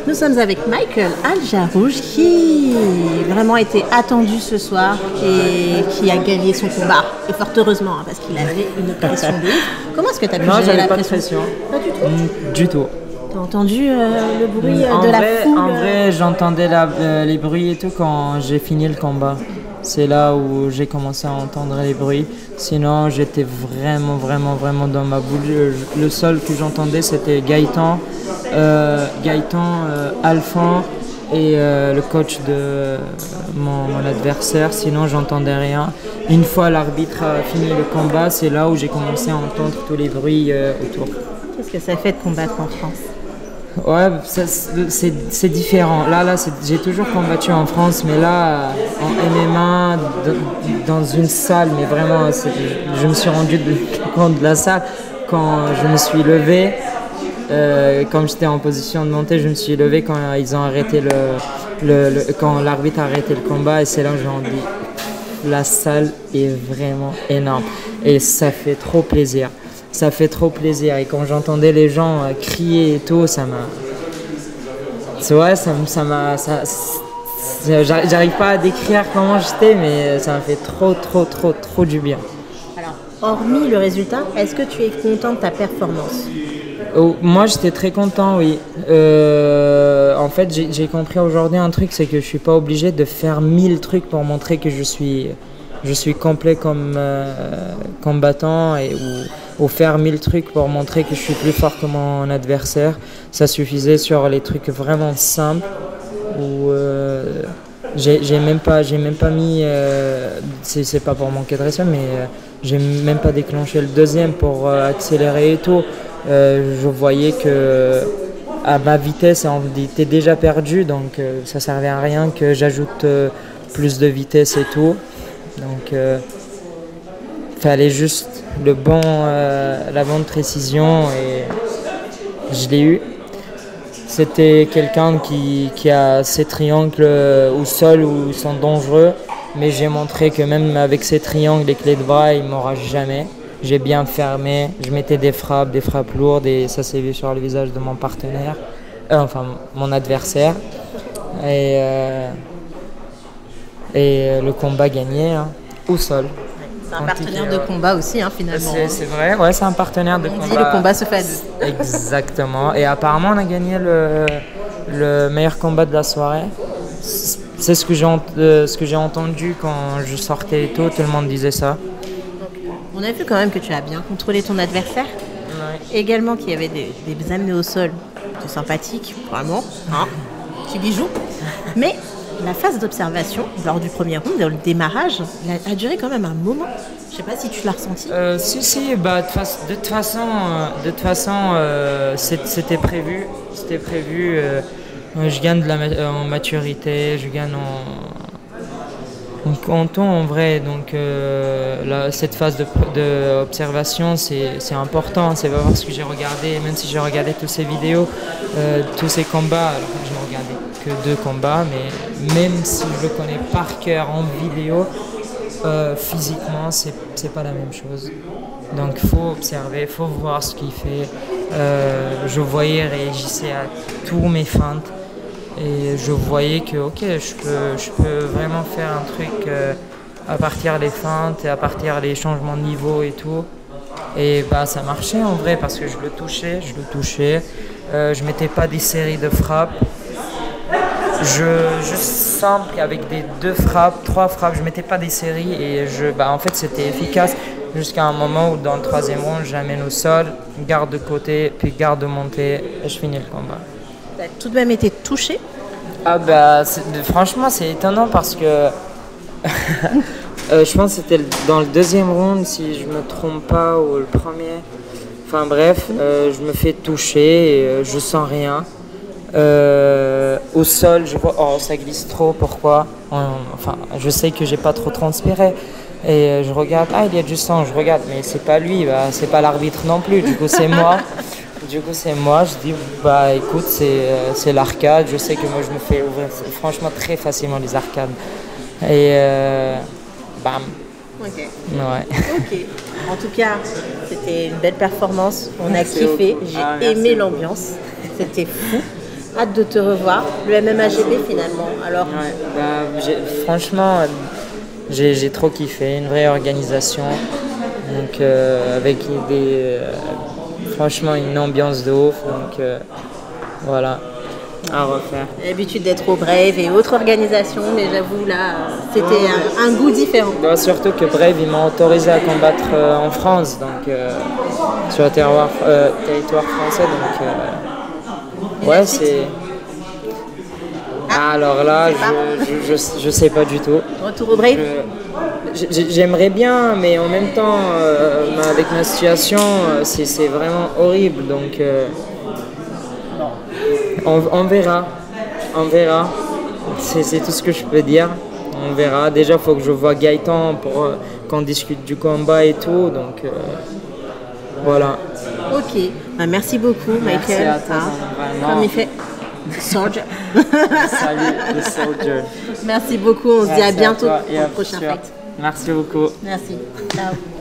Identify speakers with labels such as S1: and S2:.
S1: Nous sommes avec Michael Al-Jarouj qui vraiment été attendu ce soir et qui a gagné son combat. Et fort heureusement, hein, parce qu'il avait une pression de ouf. Comment est-ce que tu as pu gérer la pression?
S2: Pas du tout. Du tout.
S1: Tu as entendu le bruit de la foule?
S2: En vrai, j'entendais les bruits et tout quand j'ai fini le combat. C'est là où j'ai commencé à entendre les bruits. Sinon, j'étais vraiment dans ma boule. Le seul que j'entendais, c'était Gaëtan, Alphand et le coach de mon adversaire. Sinon, j'entendais rien. Une fois l'arbitre a fini le combat, c'est là où j'ai commencé à entendre tous les bruits autour.
S1: Qu'est-ce que ça fait de combattre en France?
S2: Ouais, c'est différent. Là, j'ai toujours combattu en France, mais là, en MMA, dans une salle, mais vraiment, je me suis rendu compte de la salle quand je me suis levé. Comme j'étais en position de monter, je me suis levé quand ils ont arrêté quand l'arbitre a arrêté le combat, et c'est là que j'ai rendu. La salle est vraiment énorme et ça fait trop plaisir. Ça fait trop plaisir, et quand j'entendais les gens crier et tout, ça m'a... Ouais, j'arrive pas à décrire comment j'étais, mais ça m'a fait trop du bien.
S1: Alors, hormis le résultat, est-ce que tu es content de ta performance?
S2: Moi, j'étais très content, oui. En fait, j'ai compris aujourd'hui un truc, c'est que je suis pas obligé de faire 1000 trucs pour montrer que je suis complet comme combattant, ou faire 1000 trucs pour montrer que je suis plus fort que mon adversaire. Ça suffisait sur les trucs vraiment simples où j'ai même pas mis, c'est pas pour manquer de respect, mais j'ai même pas déclenché le deuxième pour accélérer et tout. Je voyais que à ma vitesse, on était déjà perdu, donc ça servait à rien que j'ajoute plus de vitesse et tout. Donc fallait juste la bonne précision, et je l'ai eu. C'était quelqu'un qui a ses triangles au sol où ils sont dangereux, mais j'ai montré que même avec ces triangles, les clés de bras, il ne m'aura jamais. J'ai bien fermé, je mettais des frappes lourdes, et ça s'est vu sur le visage de mon partenaire, mon adversaire. Et le combat gagné, hein, au sol.
S1: C'est un partenaire de combat aussi, hein, finalement.
S2: C'est vrai, ouais, c'est un partenaire de combat.
S1: On dit le combat se fait à deux.
S2: Exactement. Et apparemment, on a gagné le meilleur combat de la soirée. C'est ce que j'ai entendu quand je sortais et tout le monde disait ça.
S1: On a vu quand même que tu as bien contrôlé ton adversaire.
S2: Ouais.
S1: Également qu'il y avait des amenés au sol. C'est sympathique, vraiment. Hein, petit bijou. Mais la phase d'observation, lors du premier round, dans le démarrage, a duré quand même un moment. Je sais pas si tu l'as ressenti.
S2: Si, bah, de toute façon, c'était prévu. C'était prévu. Je gagne en maturité, je gagne en temps, en vrai. Donc cette phase d'observation, c'est important. C'est pas parce que j'ai regardé, même si j'ai regardé toutes ces vidéos, tous ces combats, alors je ne regardais que 2 combats, mais même si je le connais par cœur en vidéo, physiquement, c'est pas la même chose. Donc il faut observer, il faut voir ce qu'il fait. Je voyais, réagissait à tous mes feintes. Et je voyais que je peux vraiment faire un truc à partir des feintes et à partir des changements de niveau et tout. Et bah ça marchait en vrai, parce que je le touchais. Je mettais pas des séries de frappes. Je sens qu'avec des 2 frappes, 3 frappes, je mettais pas des séries, et en fait c'était efficace jusqu'à un moment où dans le 3e round, j'amène au sol, garde de côté, puis garde de montée, et je finis le combat.
S1: Tu as tout de même été touché?
S2: Ah bah franchement c'est étonnant, parce que je pense que c'était dans le 2e round, si je me trompe pas, ou le premier. Enfin bref, je me fais toucher et je sens rien. Au sol, je vois, ça glisse trop, pourquoi? Je sais que j'ai pas trop transpiré. Et je regarde, il y a du sang, je regarde, mais c'est pas lui, c'est pas l'arbitre non plus, du coup c'est moi. Je dis, écoute, c'est l'arcade, je sais que moi je me fais ouvrir franchement très facilement les arcades. Et bam.
S1: Ok.
S2: Ouais.
S1: Ok. En tout cas, c'était une belle performance, on a kiffé, j'ai aimé l'ambiance, c'était fou. Hâte de te revoir. Le MMAGP finalement. Alors,
S2: Ouais, franchement, j'ai trop kiffé. Une vraie organisation. Donc, avec franchement, une ambiance de ouf. Donc, voilà, à refaire.
S1: j'ai l'habitude d'être au Brave et autres organisations, mais j'avoue là, c'était un goût différent.
S2: Ouais, surtout que Brave, ils m'ont autorisé à combattre en France, donc sur le territoire français. Donc, ouais, c'est. Alors là, je sais pas du tout.
S1: Retour au Brave.
S2: J'aimerais bien, mais en même temps, avec ma situation, c'est vraiment horrible. Donc, on verra. On verra. C'est tout ce que je peux dire. On verra. Déjà, il faut que je vois Gaëtan pour qu'on discute du combat et tout. Donc, voilà.
S1: Ok. Bah, merci beaucoup, Michael.
S2: Merci à toi, vraiment.
S1: Comme il fait. Soldier.
S2: Salut, le soldier.
S1: Merci beaucoup. On se dit à bientôt
S2: toi et
S1: pour
S2: à
S1: le prochain
S2: sûr.
S1: fight.
S2: Merci beaucoup.
S1: Merci. Ciao.